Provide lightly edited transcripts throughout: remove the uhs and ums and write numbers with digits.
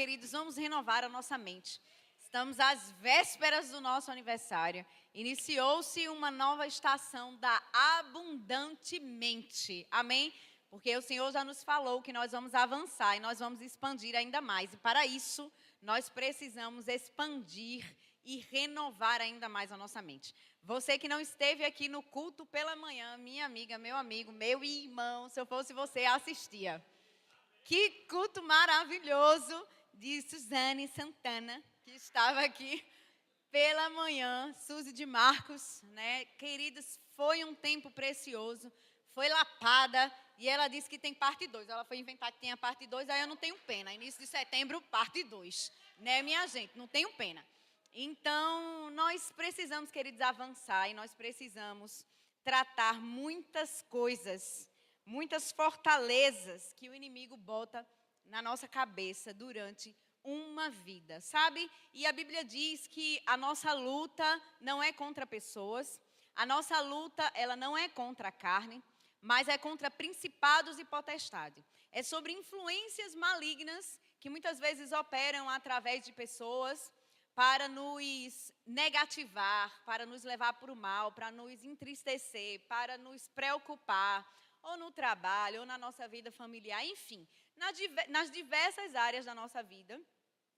queridos, vamos renovar a nossa mente. Estamos às vésperas do nosso aniversário. Iniciou-se uma nova estação da Abundantemente. Amém? Porque o Senhor já nos falou que nós vamos avançar e nós vamos expandir ainda mais. E para isso, nós precisamos expandir e renovar ainda mais a nossa mente. Você que não esteve aqui no culto pela manhã, minha amiga, meu amigo, meu irmão, se eu fosse você, assistia. Que culto maravilhoso de Suzane Santana, que estava aqui pela manhã, Suzy de Marcos, né? Queridos, foi um tempo precioso, foi lapada, e ela disse que tem parte 2. Ela foi inventar que tinha parte 2, aí eu não tenho pena. Início de setembro, parte 2, né, minha gente? Não tenho pena. Então, nós precisamos, queridos, avançar e nós precisamos tratar muitas coisas, muitas fortalezas que o inimigo bota na nossa cabeça durante uma vida, sabe? E a Bíblia diz que a nossa luta não é contra pessoas, a nossa luta, ela não é contra a carne, mas é contra principados e potestades. É sobre influências malignas que muitas vezes operam através de pessoas para nos negativar, para nos levar para o mal, para nos entristecer, para nos preocupar, ou no trabalho, ou na nossa vida familiar, enfim, nas diversas áreas da nossa vida.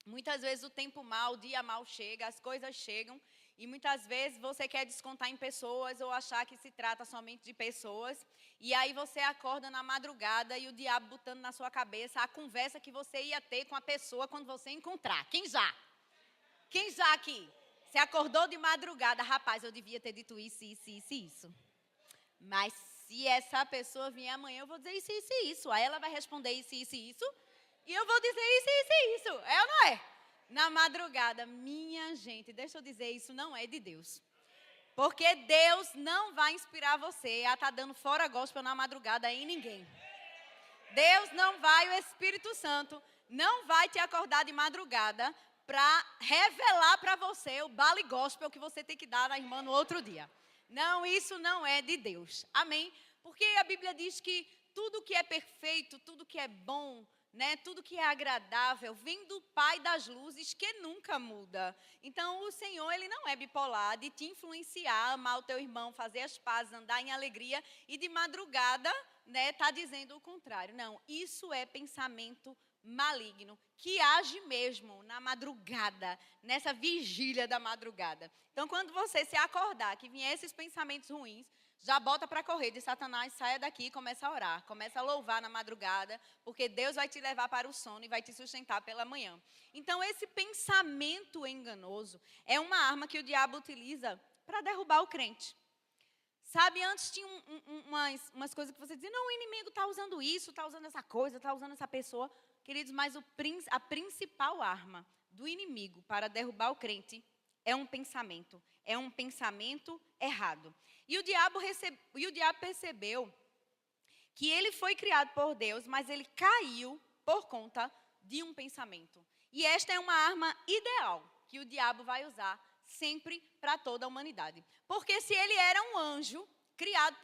Muitas vezes o tempo mal, o dia mal chega, as coisas chegam, e muitas vezes você quer descontar em pessoas ou achar que se trata somente de pessoas, e aí você acorda na madrugada e o diabo botando na sua cabeça a conversa que você ia ter com a pessoa quando você encontrar. Quem já? Quem já aqui? Você acordou de madrugada, rapaz, eu devia ter dito isso, isso, isso e isso. Mas se essa pessoa vier amanhã, eu vou dizer isso, isso e isso. Aí ela vai responder isso, isso e isso. E eu vou dizer isso, isso e isso. É ou não é? Na madrugada, minha gente, deixa eu dizer, isso não é de Deus. Porque Deus não vai inspirar você a estar dando fora gospel na madrugada em ninguém. Deus não vai, o Espírito Santo não vai te acordar de madrugada para revelar para você o bale gospel que você tem que dar na irmã no outro dia. Não, isso não é de Deus. Amém? Porque a Bíblia diz que tudo que é perfeito, tudo que é bom, né, tudo que é agradável, vem do Pai das luzes que nunca muda. Então, o Senhor, Ele não é bipolar de te influenciar, amar o teu irmão, fazer as pazes, andar em alegria e de madrugada, né, tá dizendo o contrário. Não, isso é pensamento maligno, que age mesmo na madrugada, nessa vigília da madrugada. Então, quando você se acordar, que vier esses pensamentos ruins, já bota para correr de Satanás, saia daqui e começa a orar. Começa a louvar na madrugada, porque Deus vai te levar para o sono e vai te sustentar pela manhã. Então, esse pensamento enganoso é uma arma que o diabo utiliza para derrubar o crente. Sabe, antes tinha umas coisas que você dizia, não, o inimigo está usando isso, está usando essa coisa, está usando essa pessoa. Queridos, mas a principal arma do inimigo para derrubar o crente é um pensamento errado. E o diabo percebeu que ele foi criado por Deus, mas ele caiu por conta de um pensamento. E esta é uma arma ideal que o diabo vai usar sempre para toda a humanidade. Porque se ele era um anjo criado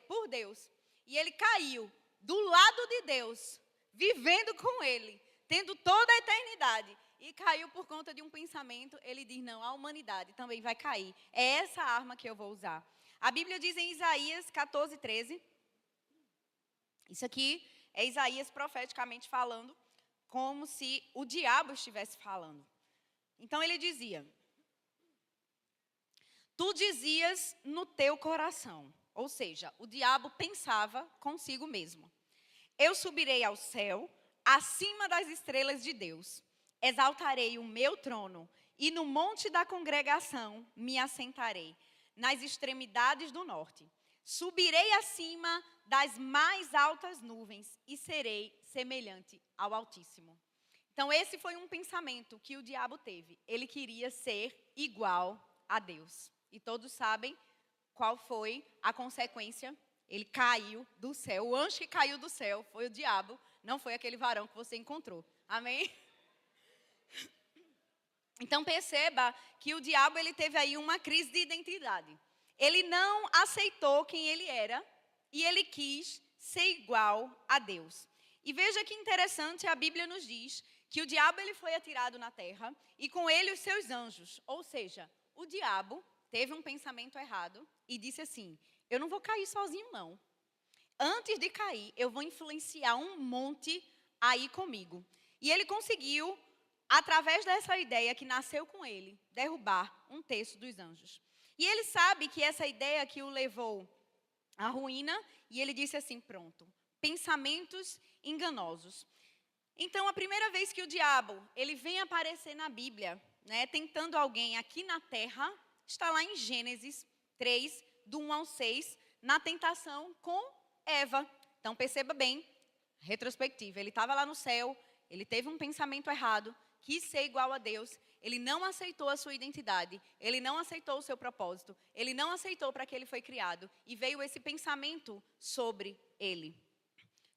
por Deus, e ele caiu do lado de Deus, vivendo com ele, tendo toda a eternidade, e caiu por conta de um pensamento, ele diz, não, a humanidade também vai cair. É essa arma que eu vou usar. A Bíblia diz em Isaías 14:13, isso aqui é Isaías profeticamente falando, como se o diabo estivesse falando. Então ele dizia, tu dizias no teu coração, ou seja, o diabo pensava consigo mesmo. Eu subirei ao céu, acima das estrelas de Deus. Exaltarei o meu trono e no monte da congregação me assentarei, nas extremidades do norte. Subirei acima das mais altas nuvens e serei semelhante ao Altíssimo. Então, esse foi um pensamento que o diabo teve. Ele queria ser igual a Deus. E todos sabem qual foi a consequência. Ele caiu do céu. O anjo que caiu do céu foi o diabo, não foi aquele varão que você encontrou. Amém? Então perceba que o diabo ele teve aí uma crise de identidade. Ele não aceitou quem ele era e ele quis ser igual a Deus. E veja que interessante, a Bíblia nos diz que o diabo ele foi atirado na terra e com ele os seus anjos. Ou seja, o diabo teve um pensamento errado e disse assim: eu não vou cair sozinho, não. Antes de cair, eu vou influenciar um monte aí comigo. E ele conseguiu, através dessa ideia que nasceu com ele, derrubar um terço dos anjos. E ele sabe que essa ideia que o levou à ruína, e ele disse assim: pronto, pensamentos enganosos. Então, a primeira vez que o diabo ele vem aparecer na Bíblia, tentando alguém aqui na terra, está lá em Gênesis 3, do 1 ao 6, na tentação com Eva. Então, perceba bem, retrospectiva, ele estava lá no céu, ele teve um pensamento errado, quis ser igual a Deus, ele não aceitou a sua identidade, ele não aceitou o seu propósito, ele não aceitou para que ele foi criado, e veio esse pensamento sobre ele.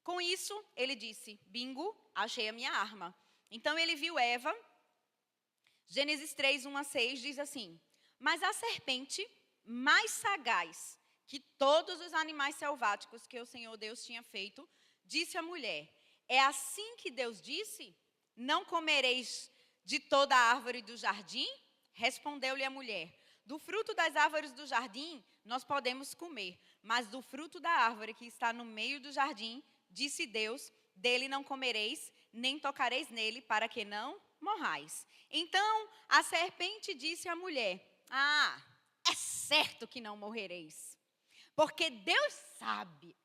Com isso, ele disse: bingo, achei a minha arma. Então, ele viu Eva. Gênesis 3, 1 a 6 diz assim: mas a serpente, mais sagaz que todos os animais selváticos que o Senhor Deus tinha feito, disse à mulher: é assim que Deus disse? Não comereis de toda a árvore do jardim? Respondeu-lhe a mulher: do fruto das árvores do jardim nós podemos comer, mas do fruto da árvore que está no meio do jardim, disse Deus, dele não comereis, nem tocareis nele, para que não morrais. Então a serpente disse à mulher: é certo que não morrereis, porque Deus sabe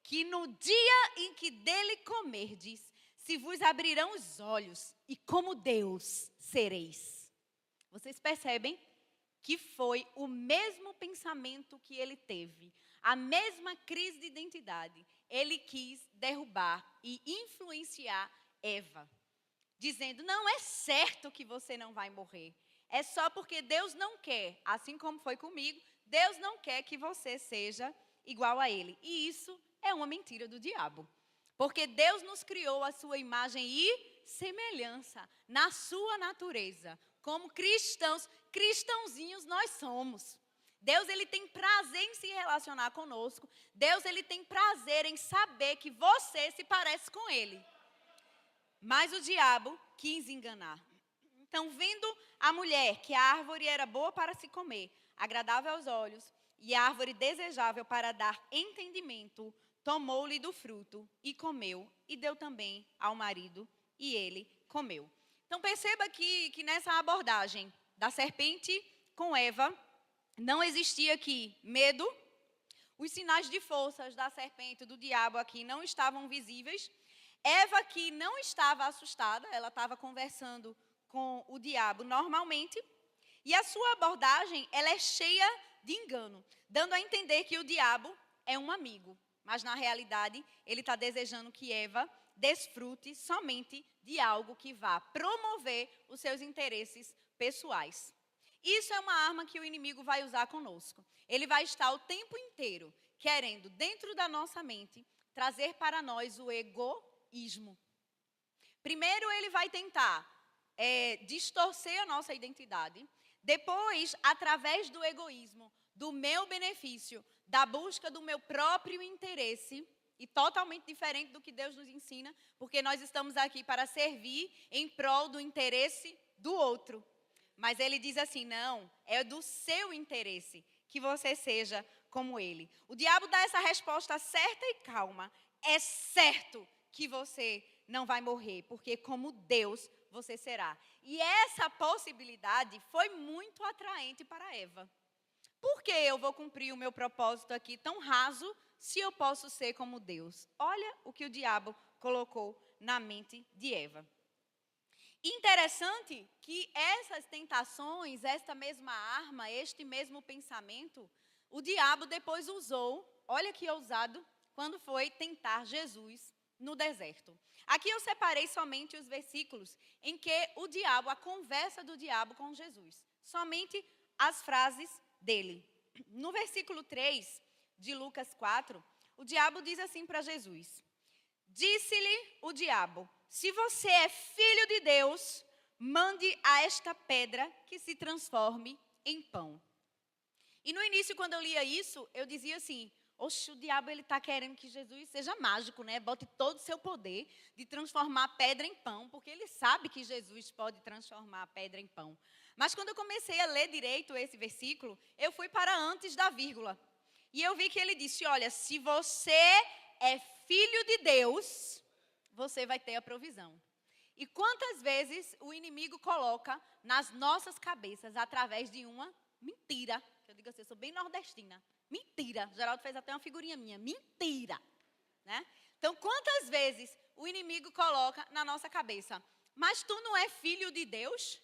que no dia em que dele comerdes, se vos abrirão os olhos, e como Deus sereis. Vocês percebem que foi o mesmo pensamento que ele teve, a mesma crise de identidade. Ele quis derrubar e influenciar Eva, dizendo: não é certo que você não vai morrer. É só porque Deus não quer, assim como foi comigo, Deus não quer que você seja igual a ele. E isso é uma mentira do diabo. Porque Deus nos criou a sua imagem e semelhança, na sua natureza. Como cristãozinhos nós somos. Deus ele tem prazer em se relacionar conosco. Deus ele tem prazer em saber que você se parece com ele. Mas o diabo quis enganar. Então, vendo a mulher que a árvore era boa para se comer, agradável aos olhos, e a árvore desejável para dar entendimento, tomou-lhe do fruto e comeu, e deu também ao marido, e ele comeu. Então, perceba que nessa abordagem da serpente com Eva, não existia aqui medo, os sinais de forças da serpente, do diabo aqui, não estavam visíveis. Eva aqui não estava assustada, ela estava conversando com o diabo normalmente, e a sua abordagem, ela é cheia de engano, dando a entender que o diabo é um amigo, mas na realidade, ele está desejando que Eva desfrute somente de algo que vá promover os seus interesses pessoais. Isso é uma arma que o inimigo vai usar conosco. Ele vai estar o tempo inteiro querendo, dentro da nossa mente, trazer para nós o egoísmo. Primeiro, ele vai tentar distorcer a nossa identidade. Depois, através do egoísmo, do meu benefício, da busca do meu próprio interesse, e totalmente diferente do que Deus nos ensina, porque nós estamos aqui para servir em prol do interesse do outro. Mas ele diz assim: não, é do seu interesse que você seja como ele. O diabo dá essa resposta certa e calma: é certo que você não vai morrer, porque como Deus você será. E essa possibilidade foi muito atraente para Eva. Por que eu vou cumprir o meu propósito aqui tão raso, se eu posso ser como Deus? Olha o que o diabo colocou na mente de Eva. Interessante que essas tentações, esta mesma arma, este mesmo pensamento, o diabo depois usou, olha que ousado, quando foi tentar Jesus no deserto. Aqui eu separei somente os versículos em que a conversa do diabo com Jesus. Somente as frases dele. No versículo 3 de Lucas 4, o diabo diz assim para Jesus: disse-lhe o diabo: se você é filho de Deus, mande a esta pedra que se transforme em pão. E no início, quando eu lia isso, eu dizia assim: Oxe, o diabo ele está querendo que Jesus seja mágico, né? Bote todo o seu poder de transformar pedra em pão, porque ele sabe que Jesus pode transformar a pedra em pão. Mas quando eu comecei a ler direito esse versículo, eu fui para antes da vírgula. E eu vi que ele disse, olha, se você é filho de Deus, você vai ter a provisão. E quantas vezes o inimigo coloca nas nossas cabeças, através de uma mentira, que eu digo assim, eu sou bem nordestina, mentira. Geraldo fez até uma figurinha minha, mentira. Né? Então, quantas vezes o inimigo coloca na nossa cabeça, mas tu não é filho de Deus?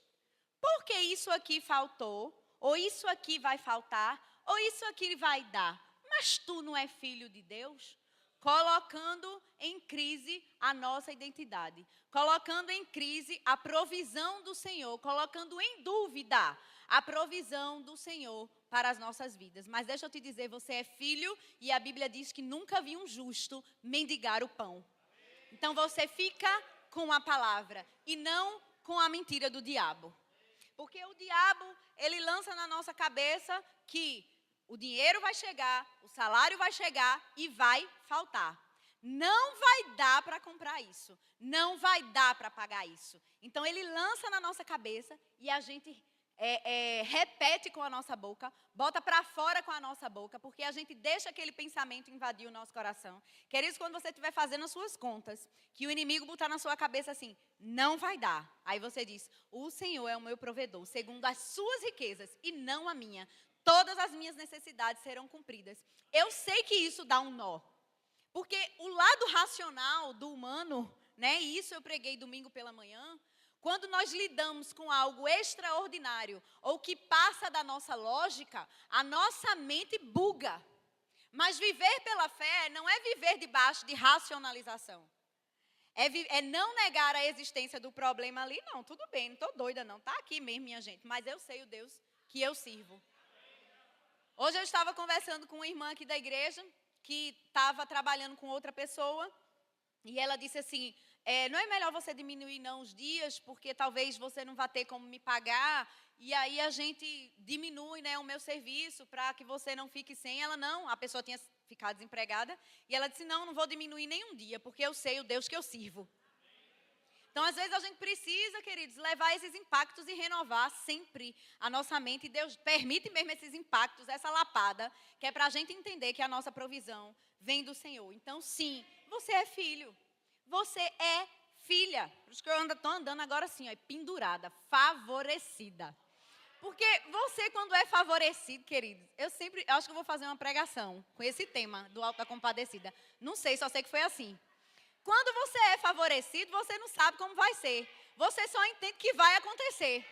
Porque isso aqui faltou, ou isso aqui vai faltar, ou isso aqui vai dar. Mas tu não é filho de Deus? Colocando em crise a nossa identidade, colocando em crise a provisão do Senhor, colocando em dúvida a provisão do Senhor para as nossas vidas. Mas deixa eu te dizer, você é filho e a Bíblia diz que nunca vi um justo mendigar o pão. Então você fica com a palavra e não com a mentira do diabo. Porque o diabo, ele lança na nossa cabeça que o dinheiro vai chegar, o salário vai chegar e vai faltar. Não vai dar para comprar isso. Não vai dar para pagar isso. Então, ele lança na nossa cabeça e a gente repete com a nossa boca, bota para fora com a nossa boca, porque a gente deixa aquele pensamento invadir o nosso coração. Queridos, quando você estiver fazendo as suas contas, que o inimigo botar na sua cabeça assim, não vai dar. Aí você diz, o Senhor é o meu provedor, segundo as suas riquezas e não a minha. Todas as minhas necessidades serão cumpridas. Eu sei que isso dá um nó. Porque o lado racional do humano, né, e isso eu preguei domingo pela manhã, quando nós lidamos com algo extraordinário ou que passa da nossa lógica, a nossa mente buga. Mas viver pela fé não é viver debaixo de racionalização. É não negar a existência do problema ali, não, tudo bem, não estou doida não, está aqui mesmo, minha gente, mas eu sei o Deus que eu sirvo. Hoje eu estava conversando com uma irmã aqui da igreja, que estava trabalhando com outra pessoa, e ela disse assim, não é melhor você diminuir não os dias, porque talvez você não vá ter como me pagar, e aí a gente diminui, né, o meu serviço para que você não fique sem. Ela não, a pessoa tinha ficado desempregada, e ela disse, não vou diminuir nem um dia, porque eu sei o Deus que eu sirvo. Então, às vezes, a gente precisa, queridos, levar esses impactos e renovar sempre a nossa mente. E Deus permite mesmo esses impactos, essa lapada, que é para a gente entender que a nossa provisão vem do Senhor. Então, sim, você é filho. Você é filha. Por isso que eu estou andando agora assim, ó, pendurada, favorecida. Porque você, quando é favorecido, queridos, eu acho que eu vou fazer uma pregação com esse tema do Alto da Compadecida. Não sei, só sei que foi assim. Quando você é favorecido, você não sabe como vai ser. Você só entende que vai acontecer.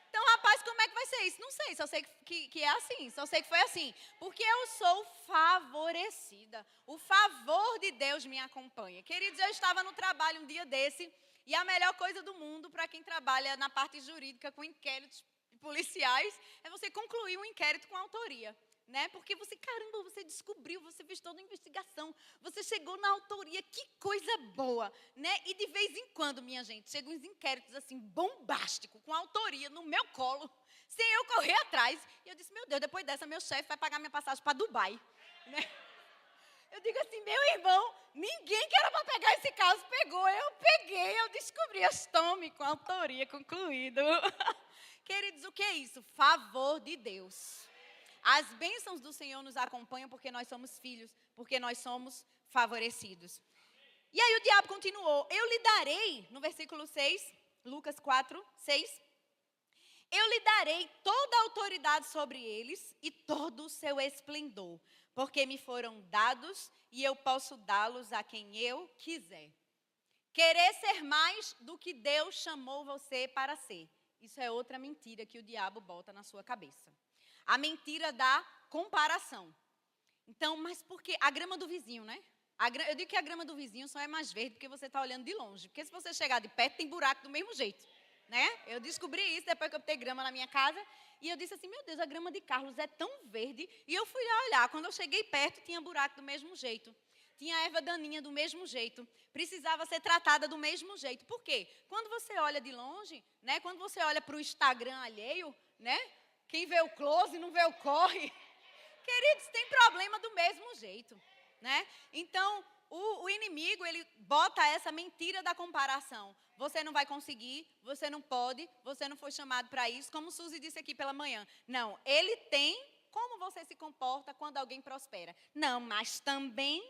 Então, rapaz, como é que vai ser isso? Não sei, só sei que é assim, só sei que foi assim. Porque eu sou favorecida. O favor de Deus me acompanha. Queridos, eu estava no trabalho um dia desse, e a melhor coisa do mundo para quem trabalha na parte jurídica com inquéritos policiais é você concluir um inquérito com autoria. Né? Porque você, caramba, você descobriu, você fez toda a investigação, você chegou na autoria, que coisa boa, né? E de vez em quando, minha gente, chegam uns inquéritos assim, bombásticos, com autoria no meu colo, sem eu correr atrás. E eu disse, meu Deus, depois dessa, meu chefe vai pagar minha passagem para Dubai, né? Eu digo assim, meu irmão, ninguém que era para pegar esse caso pegou, eu peguei, eu descobri, tome com autoria, concluído. Queridos, o que é isso? Favor de Deus. As bênçãos do Senhor nos acompanham porque nós somos filhos, porque nós somos favorecidos. E aí o diabo continuou, eu lhe darei, no versículo 6, Lucas 4, 6, eu lhe darei toda a autoridade sobre eles e todo o seu esplendor, porque me foram dados e eu posso dá-los a quem eu quiser. Querer ser mais do que Deus chamou você para ser. Isso é outra mentira que o diabo bota na sua cabeça. A mentira da comparação. Então, mas por que? A grama do vizinho, né? Eu digo que a grama do vizinho só é mais verde porque você está olhando de longe. Porque se você chegar de perto, tem buraco do mesmo jeito. Né? Eu descobri isso depois que eu botei grama na minha casa. E eu disse assim, meu Deus, a grama de Carlos é tão verde. E eu fui lá olhar. Quando eu cheguei perto, tinha buraco do mesmo jeito. Tinha erva daninha do mesmo jeito. Precisava ser tratada do mesmo jeito. Por quê? Quando você olha de longe, né? Quando você olha para o Instagram alheio, né? Quem vê o close não vê o corre. Queridos, tem problema do mesmo jeito, né? Então, o inimigo, ele bota essa mentira da comparação. Você não vai conseguir, você não pode, você não foi chamado para isso, como Suzy disse aqui pela manhã. Não, ele tem como você se comporta quando alguém prospera. Não, mas também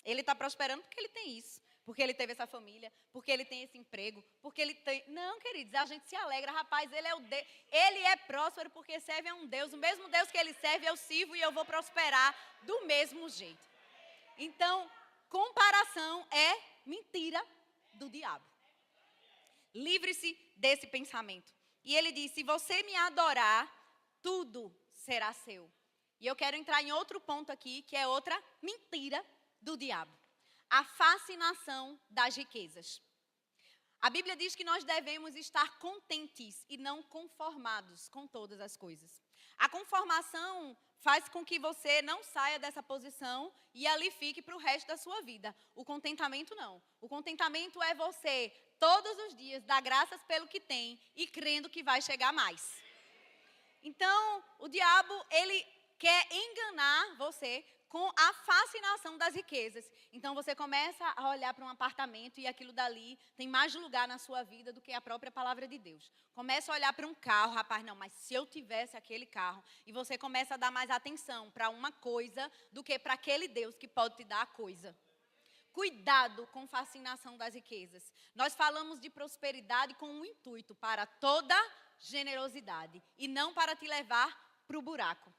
ele está prosperando porque ele tem isso. Porque ele teve essa família, porque ele tem esse emprego, porque ele tem... Não, queridos, a gente se alegra. Rapaz, ele é próspero porque serve a um Deus. O mesmo Deus que ele serve, eu sirvo e eu vou prosperar do mesmo jeito. Então, comparação é mentira do diabo. Livre-se desse pensamento. E ele diz, se você me adorar, tudo será seu. E eu quero entrar em outro ponto aqui, que é outra mentira do diabo. A fascinação das riquezas. A Bíblia diz que nós devemos estar contentes e não conformados com todas as coisas. A conformação faz com que você não saia dessa posição e ali fique para o resto da sua vida. O contentamento não. O contentamento é você, todos os dias, dar graças pelo que tem e crendo que vai chegar mais. Então, o diabo, ele quer enganar você com a fascinação das riquezas. Então, você começa a olhar para um apartamento e aquilo dali tem mais lugar na sua vida do que a própria palavra de Deus. Começa a olhar para um carro, rapaz, não, mas se eu tivesse aquele carro, e você começa a dar mais atenção para uma coisa do que para aquele Deus que pode te dar a coisa. Cuidado com fascinação das riquezas. Nós falamos de prosperidade com um intuito para toda generosidade e não para te levar para o buraco.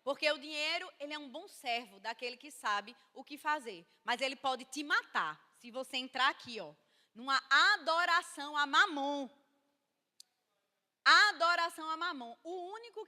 Porque o dinheiro, ele é um bom servo daquele que sabe o que fazer. Mas ele pode te matar se você entrar aqui, ó, numa adoração a Mamon. Adoração a Mamon. O único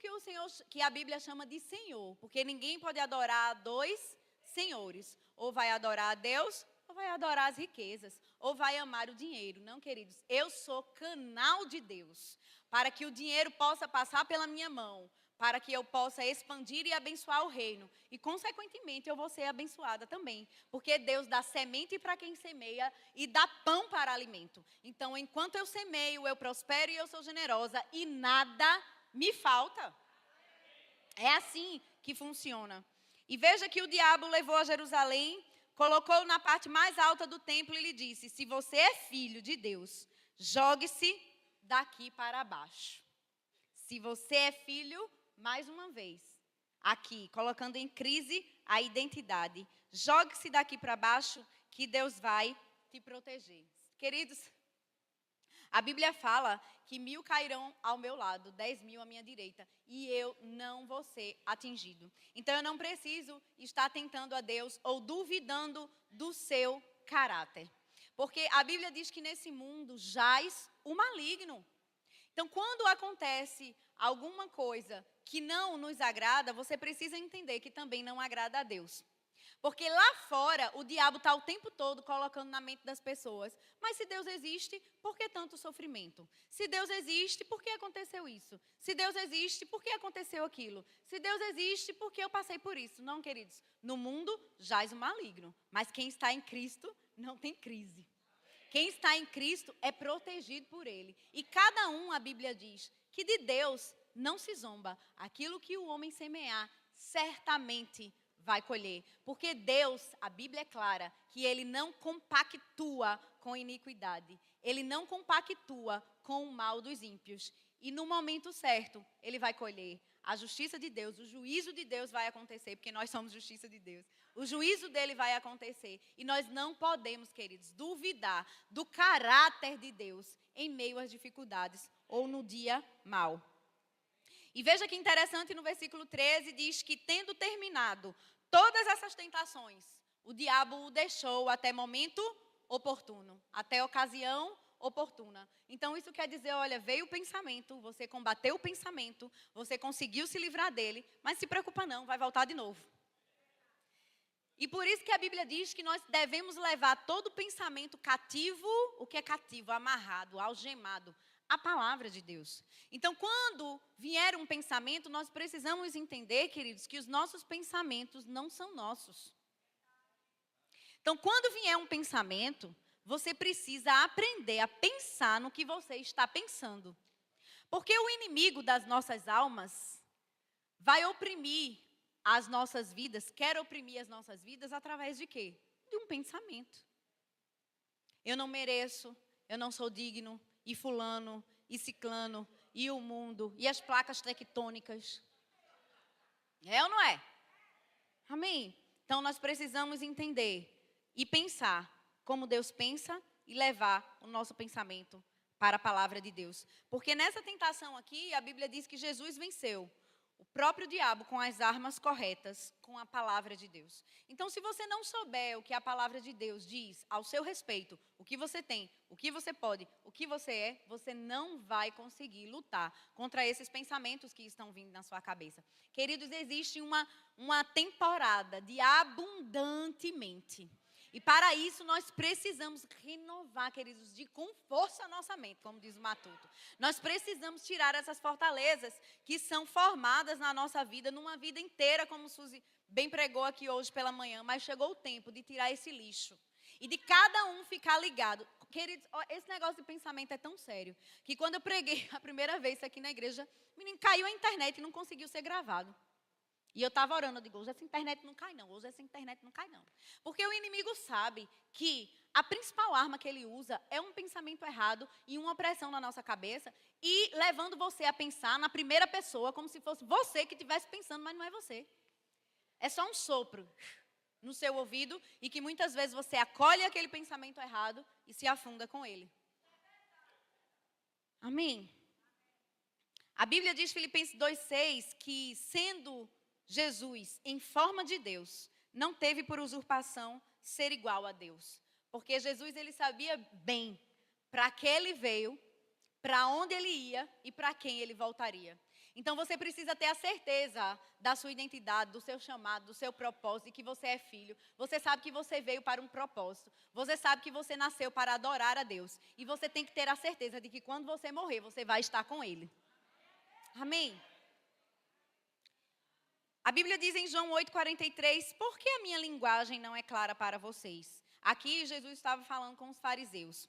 que a Bíblia chama de Senhor. Porque ninguém pode adorar a dois senhores. Ou vai adorar a Deus, ou vai adorar as riquezas. Ou vai amar o dinheiro. Não, queridos, eu sou canal de Deus. Para que o dinheiro possa passar pela minha mão. Para que eu possa expandir e abençoar o reino. E, consequentemente, eu vou ser abençoada também. Porque Deus dá semente para quem semeia e dá pão para alimento. Então, enquanto eu semeio, eu prospero e eu sou generosa. E nada me falta. É assim que funciona. E veja que o diabo levou a Jerusalém, colocou na parte mais alta do templo e lhe disse, se você é filho de Deus, jogue-se daqui para baixo. Se você é filho... Mais uma vez, aqui, colocando em crise a identidade. Jogue-se daqui para baixo que Deus vai te proteger. Queridos, a Bíblia fala que 1000 cairão ao meu lado, 10.000 à minha direita, e eu não vou ser atingido. Então, eu não preciso estar tentando a Deus ou duvidando do seu caráter. Porque a Bíblia diz que nesse mundo jaz o maligno. Então, quando acontece alguma coisa que não nos agrada, você precisa entender que também não agrada a Deus. Porque lá fora, o diabo está o tempo todo colocando na mente das pessoas. Mas se Deus existe, por que tanto sofrimento? Se Deus existe, por que aconteceu isso? Se Deus existe, por que aconteceu aquilo? Se Deus existe, por que eu passei por isso? Não, queridos, no mundo jaz o maligno. Mas quem está em Cristo não tem crise. Quem está em Cristo é protegido por Ele. E cada um, a Bíblia diz, que de Deus não se zomba. Aquilo que o homem semear, certamente vai colher. Porque Deus, a Bíblia é clara, que Ele não compactua com iniquidade. Ele não compactua com o mal dos ímpios. E no momento certo, Ele vai colher. A justiça de Deus, o juízo de Deus vai acontecer, porque nós somos justiça de Deus. O juízo dele vai acontecer. E nós não podemos, queridos, duvidar do caráter de Deus em meio às dificuldades ou no dia mau. E veja que interessante, no versículo 13 diz que tendo terminado todas essas tentações, o diabo o deixou até momento oportuno, até ocasião oportuna. Então isso quer dizer, olha, veio o pensamento, você combateu o pensamento, você conseguiu se livrar dele, mas se preocupa não, vai voltar de novo. E por isso que a Bíblia diz que nós devemos levar todo pensamento cativo, o que é cativo, amarrado, algemado, a palavra de Deus. Então, quando vier um pensamento, nós precisamos entender, queridos, que os nossos pensamentos não são nossos. Então, quando vier um pensamento, você precisa aprender a pensar no que você está pensando. Porque o inimigo das nossas almas vai oprimir as nossas vidas, quer oprimir as nossas vidas através de quê? De um pensamento. Eu não mereço, eu não sou digno, e fulano, e ciclano, e o mundo, e as placas tectônicas. É ou não é? Amém? Então, nós precisamos entender e pensar como Deus pensa e levar o nosso pensamento para a palavra de Deus. Porque nessa tentação aqui, a Bíblia diz que Jesus venceu o próprio diabo com as armas corretas, com a palavra de Deus. Então, se você não souber o que a palavra de Deus diz ao seu respeito, o que você tem, o que você pode, o que você é, você não vai conseguir lutar contra esses pensamentos que estão vindo na sua cabeça. Queridos, existe uma temporada de abundantemente. E para isso nós precisamos renovar, queridos, com força a nossa mente, como diz o Matuto. Nós precisamos tirar essas fortalezas que são formadas na nossa vida, numa vida inteira, como Suzy bem pregou aqui hoje pela manhã. Mas chegou o tempo de tirar esse lixo e de cada um ficar ligado. Queridos, esse negócio de pensamento é tão sério, que quando eu preguei a primeira vez isso aqui na igreja, o menino caiu a internet e não conseguiu ser gravado. E eu estava orando, eu digo, hoje essa internet não cai não, hoje essa internet não cai não. Porque o inimigo sabe que a principal arma que ele usa é um pensamento errado e uma opressão na nossa cabeça e levando você a pensar na primeira pessoa como se fosse você que estivesse pensando, mas não é você. É só um sopro no seu ouvido e que muitas vezes você acolhe aquele pensamento errado e se afunda com ele. Amém? A Bíblia diz, Filipenses 2,6, que sendo Jesus, em forma de Deus, não teve por usurpação ser igual a Deus. Porque Jesus, ele sabia bem para que ele veio, para onde ele ia e para quem ele voltaria. Então, você precisa ter a certeza da sua identidade, do seu chamado, do seu propósito, de que você é filho. Você sabe que você veio para um propósito. Você sabe que você nasceu para adorar a Deus. E você tem que ter a certeza de que quando você morrer, você vai estar com Ele. Amém? A Bíblia diz em João 8,43, por que a minha linguagem não é clara para vocês? Aqui Jesus estava falando com os fariseus.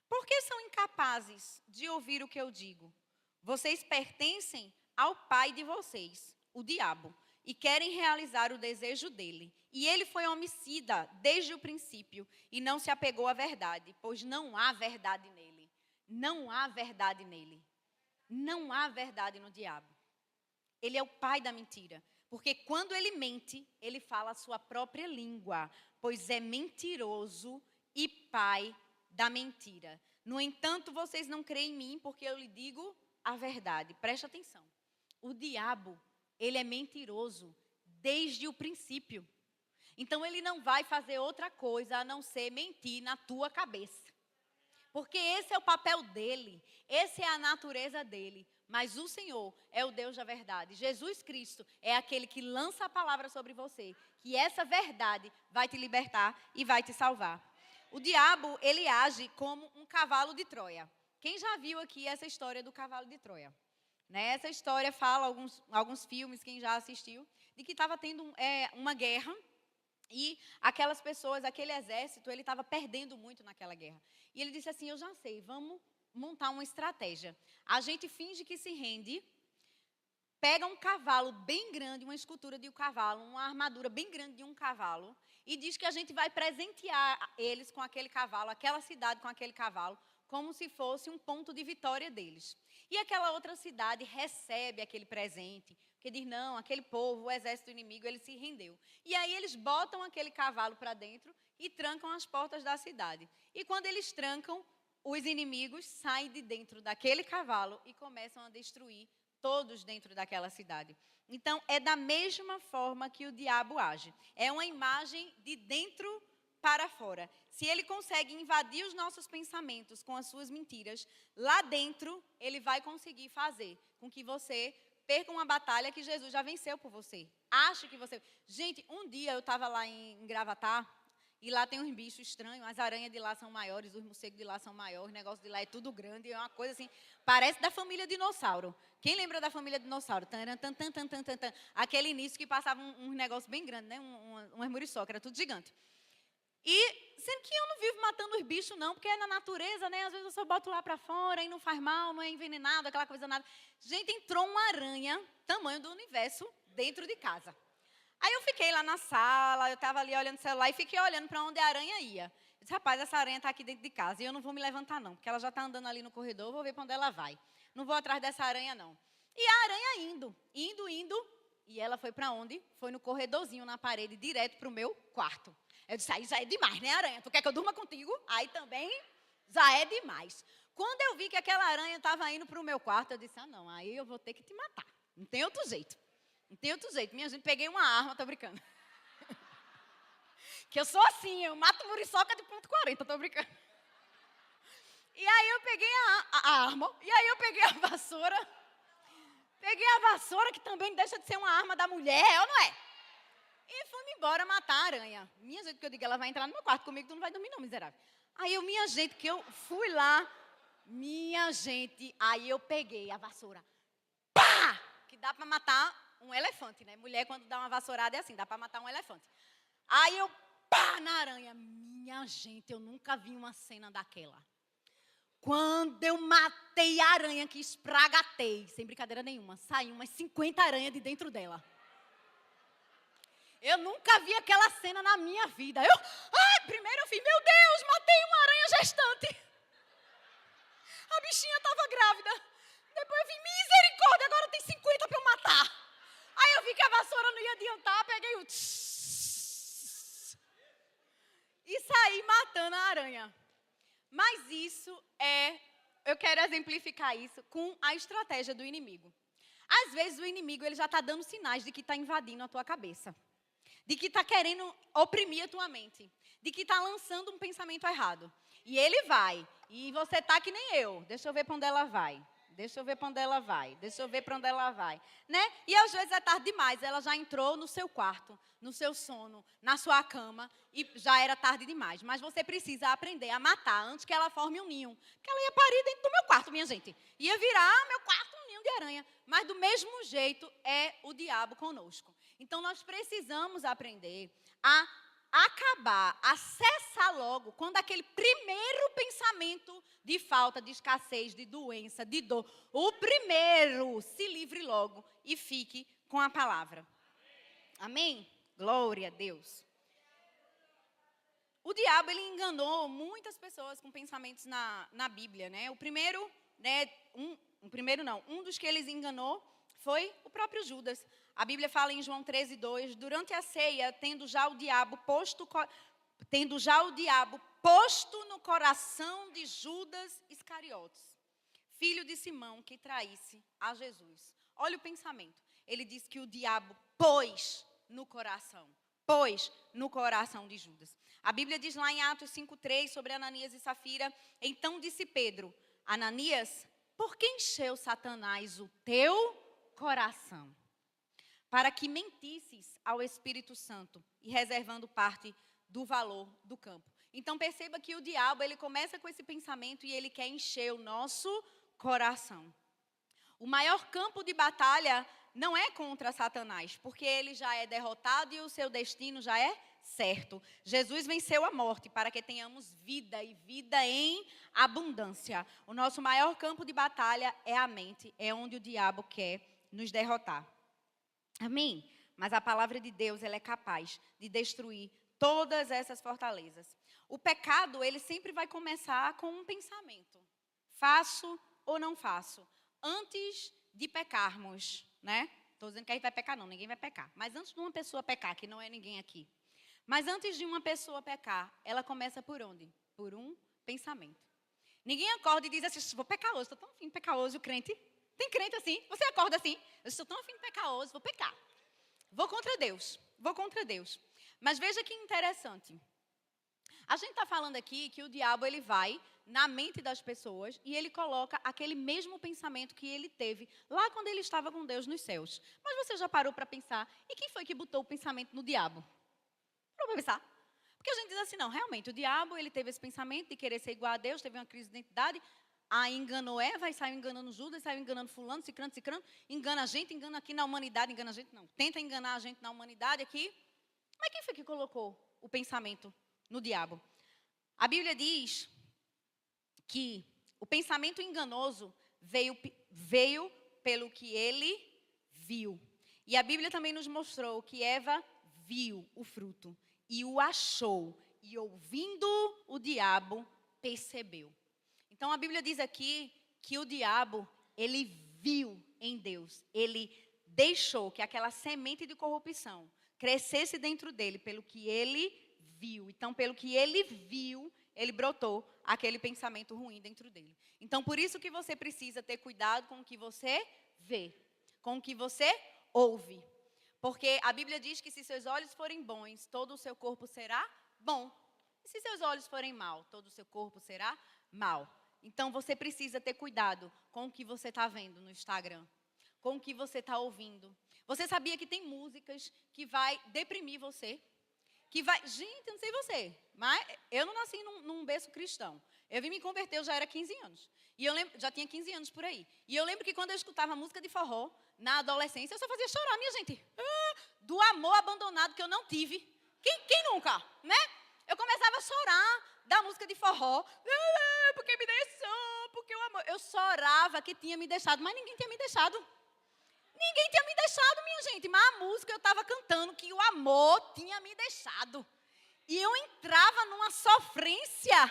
Por que são incapazes de ouvir o que eu digo? Vocês pertencem ao pai de vocês, o diabo, e querem realizar o desejo dele. E ele foi homicida desde o princípio e não se apegou à verdade, pois não há verdade nele. Não há verdade nele. Não há verdade no diabo. Ele é o pai da mentira. Porque quando ele mente, ele fala a sua própria língua, pois é mentiroso e pai da mentira. No entanto, vocês não creem em mim, porque eu lhe digo a verdade. Preste atenção. O diabo, ele é mentiroso desde o princípio. Então, ele não vai fazer outra coisa a não ser mentir na tua cabeça. Porque esse é o papel dele, essa é a natureza dele. Mas o Senhor é o Deus da verdade. Jesus Cristo é aquele que lança a palavra sobre você. Que essa verdade vai te libertar e vai te salvar. O diabo, ele age como um cavalo de Troia. Quem já viu aqui essa história do cavalo de Troia? Né? Essa história fala, alguns filmes, quem já assistiu, de que estava tendo uma guerra. E aquelas pessoas, aquele exército, ele estava perdendo muito naquela guerra. E ele disse assim, eu já sei, vamos montar uma estratégia. A gente finge que se rende, pega um cavalo bem grande, uma escultura de um cavalo, uma armadura bem grande de um cavalo, e diz que a gente vai presentear eles com aquele cavalo, aquela cidade com aquele cavalo, como se fosse um ponto de vitória deles. E aquela outra cidade recebe aquele presente, porque diz, não, aquele povo, o exército inimigo, ele se rendeu. E aí eles botam aquele cavalo para dentro e trancam as portas da cidade. E quando eles trancam, os inimigos saem de dentro daquele cavalo e começam a destruir todos dentro daquela cidade. Então, é da mesma forma que o diabo age. É uma imagem de dentro para fora. Se ele consegue invadir os nossos pensamentos com as suas mentiras, lá dentro ele vai conseguir fazer com que você perca uma batalha que Jesus já venceu por você. Acha que você... Gente, um dia eu estava lá em Gravatá, e lá tem uns bichos estranhos, as aranhas de lá são maiores, os morcegos de lá são maiores, o negócio de lá é tudo grande, é uma coisa assim, parece da família dinossauro. Quem lembra da família dinossauro? Aquele início que passava um negócio bem grande, né? Umas muriçoca, era tudo gigante. E sendo que eu não vivo matando os bichos não, porque é na natureza, né? Às vezes eu só boto lá para fora e não faz mal, não é envenenado, aquela coisa nada. Gente, entrou uma aranha, tamanho do universo, dentro de casa. Aí eu fiquei lá na sala, eu estava ali olhando o celular e fiquei olhando para onde a aranha ia. Eu disse, rapaz, essa aranha está aqui dentro de casa e eu não vou me levantar não, porque ela já está andando ali no corredor, eu vou ver para onde ela vai. Não vou atrás dessa aranha não. E a aranha indo, e ela foi para onde? Foi no corredorzinho, na parede, direto para o meu quarto. Eu disse, aí já é demais, né, aranha? Tu quer que eu durma contigo? Aí também já é demais. Quando eu vi que aquela aranha estava indo para o meu quarto, eu disse, não, aí eu vou ter que te matar. Não tem outro jeito. Não tem outro jeito. Minha gente, peguei uma arma, tô brincando. Que eu sou assim, eu mato muriçoca de ponto .40, tô brincando. E aí eu peguei a arma, e aí eu peguei a vassoura. Peguei a vassoura, que também deixa de ser uma arma da mulher, ou não é? E fui-me embora matar a aranha. Minha gente, que eu digo, ela vai entrar no meu quarto comigo, tu não vai dormir não, miserável. Aí eu, minha gente, que eu fui lá, minha gente, aí eu peguei a vassoura. Pá! Que dá pra matar um elefante, né? Mulher, quando dá uma vassourada, é assim, dá pra matar um elefante. Aí eu, pá, na aranha. Minha gente, eu nunca vi uma cena daquela. Quando eu matei a aranha, que espragatei, sem brincadeira nenhuma, saiu umas 50 aranhas de dentro dela. Eu nunca vi aquela cena na minha vida. Primeiro eu fiz, meu Deus, matei uma aranha gestante. A bichinha estava grávida. Depois eu vi, misericórdia, agora tem 50 para eu matar. Aí eu vi que a vassoura não ia adiantar, peguei o e saí matando a aranha. Mas eu quero exemplificar isso com a estratégia do inimigo. Às vezes o inimigo ele já está dando sinais de que está invadindo a tua cabeça. De que está querendo oprimir a tua mente. De que está lançando um pensamento errado. E ele vai. E você está que nem eu. Deixa eu ver para onde ela vai. Deixa eu ver para onde ela vai. Deixa eu ver para onde ela vai. Né? E às vezes é tarde demais. Ela já entrou no seu quarto, no seu sono, na sua cama. E já era tarde demais. Mas você precisa aprender a matar antes que ela forme um ninho. Porque ela ia parir dentro do meu quarto, minha gente. Ia virar meu quarto um ninho de aranha. Mas do mesmo jeito é o diabo conosco. Então, nós precisamos aprender a acabar, a cessar logo, quando aquele primeiro pensamento de falta, de escassez, de doença, de dor, o primeiro, se livre logo e fique com a palavra. Amém? Glória a Deus. O diabo, ele enganou muitas pessoas com pensamentos na Bíblia, né? Um dos que eles enganou foi o próprio Judas. A Bíblia fala em João 13:2, durante a ceia, tendo já o diabo posto no coração de Judas Iscariotes, filho de Simão, que traísse a Jesus. Olha o pensamento. Ele diz que o diabo pôs no coração de Judas. A Bíblia diz lá em Atos 5:3 sobre Ananias e Safira, então disse Pedro, Ananias, por que encheu Satanás o teu coração? Para que mentisses ao Espírito Santo e reservando parte do valor do campo. Então perceba que o diabo, ele começa com esse pensamento e ele quer encher o nosso coração. O maior campo de batalha não é contra Satanás, porque ele já é derrotado e o seu destino já é certo. Jesus venceu a morte para que tenhamos vida e vida em abundância. O nosso maior campo de batalha é a mente, é onde o diabo quer nos derrotar. Amém? Mas a palavra de Deus, ela é capaz de destruir todas essas fortalezas. O pecado, ele sempre vai começar com um pensamento. Faço ou não faço? Antes de pecarmos, né? Estou dizendo que a gente vai pecar, não, ninguém vai pecar. Mas antes de uma pessoa pecar, que não é ninguém aqui. Mas antes de uma pessoa pecar, ela começa por onde? Por um pensamento. Ninguém acorda e diz assim, vou pecar hoje, estou tão afim de pecar hoje, o crente. Tem crente assim? Você acorda assim? Eu estou tão afim de pecar hoje, vou pecar. Vou contra Deus. Mas veja que interessante. A gente está falando aqui que o diabo, ele vai na mente das pessoas e ele coloca aquele mesmo pensamento que ele teve lá quando ele estava com Deus nos céus. Mas você já parou para pensar, e quem foi que botou o pensamento no diabo? Parou para pensar? Porque a gente diz assim, não, realmente, o diabo, ele teve esse pensamento de querer ser igual a Deus, teve uma crise de identidade, aí enganou Eva, e saiu enganando Judas, saiu enganando fulano, cicrano, engana a gente, engana aqui na humanidade, engana a gente não, tenta enganar a gente na humanidade aqui. Mas quem foi que colocou o pensamento no diabo? A Bíblia diz que o pensamento enganoso veio pelo que ele viu. E a Bíblia também nos mostrou que Eva viu o fruto e o achou. E ouvindo o diabo, percebeu. Então a Bíblia diz aqui que o diabo, ele viu em Deus. Ele deixou que aquela semente de corrupção crescesse dentro dele pelo que ele viu. Então, pelo que ele viu, ele brotou aquele pensamento ruim dentro dele. Então, por isso que você precisa ter cuidado com o que você vê, com o que você ouve. Porque a Bíblia diz que se seus olhos forem bons, todo o seu corpo será bom. E se seus olhos forem mal, todo o seu corpo será mal. Então, você precisa ter cuidado com o que você está vendo no Instagram, com o que você está ouvindo. Você sabia que tem músicas que vai deprimir você? Que vai... Gente, eu não sei você, mas eu não nasci num berço cristão. Eu vim me converter, eu já era 15 anos. E eu lembro, já tinha 15 anos por aí. E eu lembro que quando eu escutava música de forró, na adolescência, eu só fazia chorar, minha gente. Do amor abandonado que eu não tive. Quem nunca, né? Eu começava a chorar da música de forró. Porque me deixou, porque o amor... Eu chorava que tinha me deixado, mas ninguém tinha me deixado. Ninguém tinha me deixado, minha gente. Mas a música eu estava cantando que o amor tinha me deixado. E eu entrava numa sofrência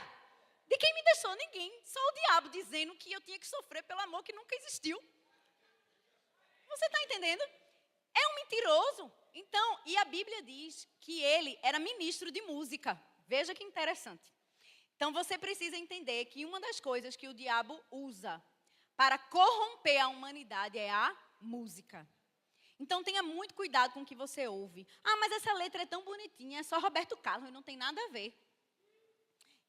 de quem me deixou, ninguém. Só o diabo dizendo que eu tinha que sofrer pelo amor que nunca existiu. Você está entendendo? É um mentiroso. Então, e a Bíblia diz que ele era ministro de música. Veja que interessante. Então, você precisa entender que uma das coisas que o diabo usa para corromper a humanidade é a música. Então, tenha muito cuidado com o que você ouve. Ah, mas essa letra é tão bonitinha, é só Roberto Carlos, não tem nada a ver.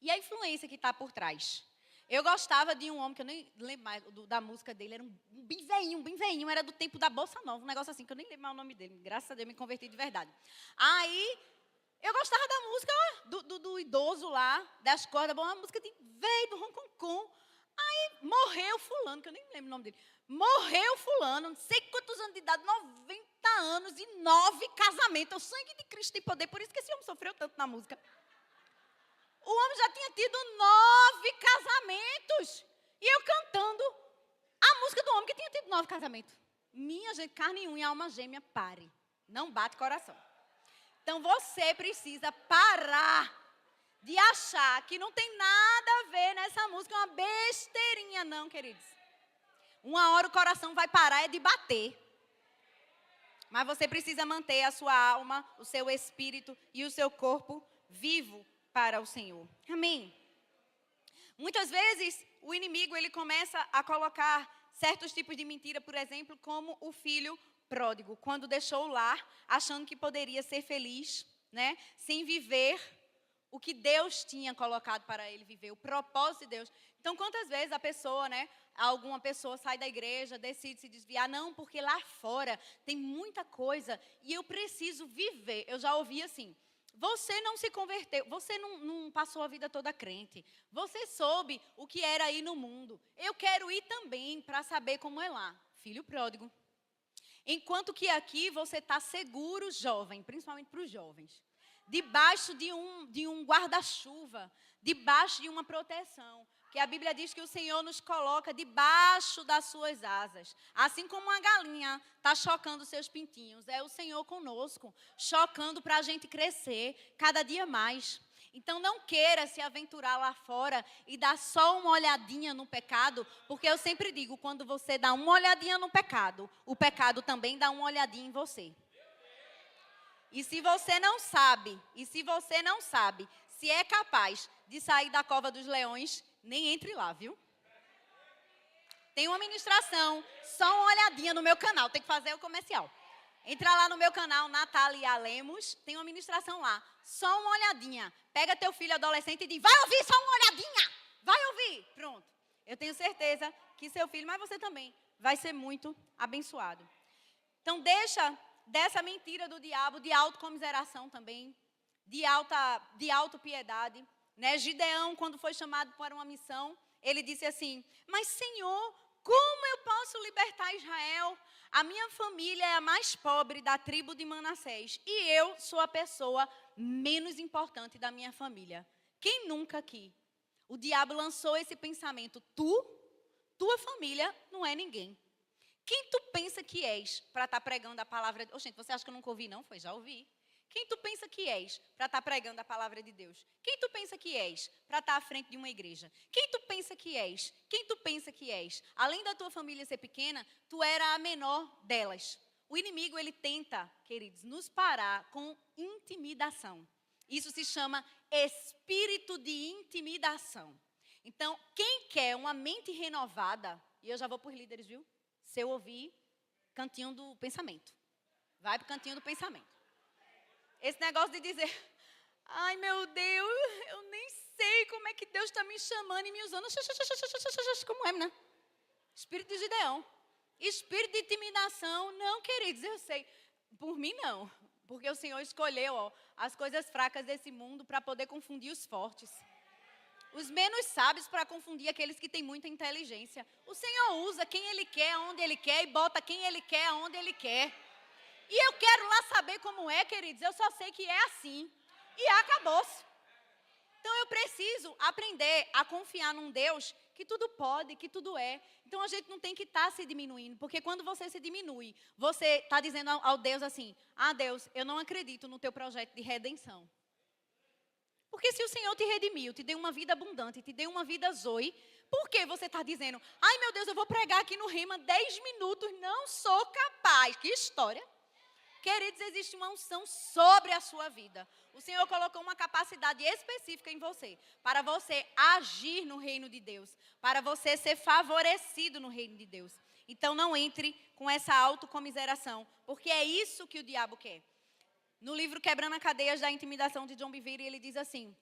E a influência que está por trás? Eu gostava de um homem, que eu nem lembro mais da música dele, era um bem veinho, era do tempo da Bossa Nova, um negócio assim, que eu nem lembro mais o nome dele. Graças a Deus, me converti de verdade. Aí, eu gostava da música do idoso lá, das cordas, uma música de velho, do Ronconcon. Aí, morreu fulano, que eu nem lembro o nome dele. Morreu fulano, não sei quantos anos de idade, 90 anos e 9 casamentos. O sangue de Cristo tem poder, por isso que esse homem sofreu tanto na música. O homem já tinha tido 9 casamentos. E eu cantando a música do homem que tinha tido 9 casamentos. Minha gente, carne e unha, alma gêmea, pare. Não bate coração. Então, você precisa parar de achar que não tem nada a ver nessa música. É uma besteirinha, não, queridos. Uma hora o coração vai parar é de bater. Mas você precisa manter a sua alma, o seu espírito e o seu corpo vivo para o Senhor. Amém? Muitas vezes, o inimigo ele começa a colocar certos tipos de mentira, por exemplo, como o filho pródigo, quando deixou o lar, achando que poderia ser feliz, né, sem viver o que Deus tinha colocado para ele viver, o propósito de Deus. Então, quantas vezes a pessoa, né, alguma pessoa sai da igreja, decide se desviar, não, porque lá fora tem muita coisa e eu preciso viver. Eu já ouvi assim, você não se converteu, você não passou a vida toda crente, você soube o que era aí no mundo, eu quero ir também para saber como é lá. Filho pródigo. Enquanto que aqui você está seguro, jovem, principalmente para os jovens, debaixo de um guarda-chuva, debaixo de uma proteção. Que a Bíblia diz que o Senhor nos coloca debaixo das suas asas. Assim como uma galinha está chocando seus pintinhos, é o Senhor conosco, chocando para a gente crescer cada dia mais. Então não queira se aventurar lá fora e dar só uma olhadinha no pecado, porque eu sempre digo, quando você dá uma olhadinha no pecado, o pecado também dá uma olhadinha em você. E se você não sabe, se é capaz de sair da cova dos leões, nem entre lá, viu? Tem uma ministração, só uma olhadinha no meu canal, tem que fazer o comercial. Entra lá no meu canal, Natalia Lemos, tem uma ministração lá, só uma olhadinha. Pega teu filho adolescente e diz, vai ouvir só uma olhadinha, vai ouvir. Pronto, eu tenho certeza que seu filho, mas você também, vai ser muito abençoado. Então deixa dessa mentira do diabo, de autocomiseração também, de autopiedade. Né? Gideão, quando foi chamado para uma missão, ele disse assim, mas Senhor, como eu posso libertar Israel? A minha família é a mais pobre da tribo de Manassés e eu sou a pessoa menos importante da minha família. Quem nunca aqui? O diabo lançou esse pensamento, tua família não é ninguém. Quem tu pensa que és para estar pregando a palavra de Deus? Gente, você acha que eu nunca ouvi, não? Foi, já ouvi. Quem tu pensa que és para estar pregando a palavra de Deus? Quem tu pensa que és para estar à frente de uma igreja? Quem tu pensa que és? Quem tu pensa que és? Além da tua família ser pequena, tu era a menor delas. O inimigo, ele tenta, queridos, nos parar com intimidação. Isso se chama espírito de intimidação. Então, quem quer uma mente renovada, e eu já vou para os líderes, viu? Se eu ouvir, cantinho do pensamento. Vai para o cantinho do pensamento. Esse negócio de dizer, ai meu Deus, eu nem sei como é que Deus está me chamando e me usando. Como é, né? Espírito de Gideão. Espírito de intimidação. Não, queridos, eu sei. Por mim, não. Porque o Senhor escolheu as coisas fracas desse mundo para poder confundir os fortes. Os menos sábios para confundir aqueles que têm muita inteligência. O Senhor usa quem Ele quer, onde Ele quer, e bota quem Ele quer, onde Ele quer. E eu quero lá saber como é, queridos. Eu só sei que é assim. E acabou-se. Então eu preciso aprender a confiar num Deus que tudo pode, que tudo é. Então a gente não tem que estar se diminuindo. Porque quando você se diminui, você está dizendo ao Deus assim, ah Deus, eu não acredito no teu projeto de redenção. Porque se o Senhor te redimiu, te deu uma vida abundante, te deu uma vida zoe, por que você está dizendo, ai meu Deus, eu vou pregar aqui no Rema 10 minutos, não sou capaz. Que história. Queridos, existe uma unção sobre a sua vida. O Senhor colocou uma capacidade específica em você, para você agir no reino de Deus, para você ser favorecido no reino de Deus. Então não entre com essa autocomiseração, porque é isso que o diabo quer. No livro Quebrando as Cadeias da Intimidação de John Bevere, ele diz assim,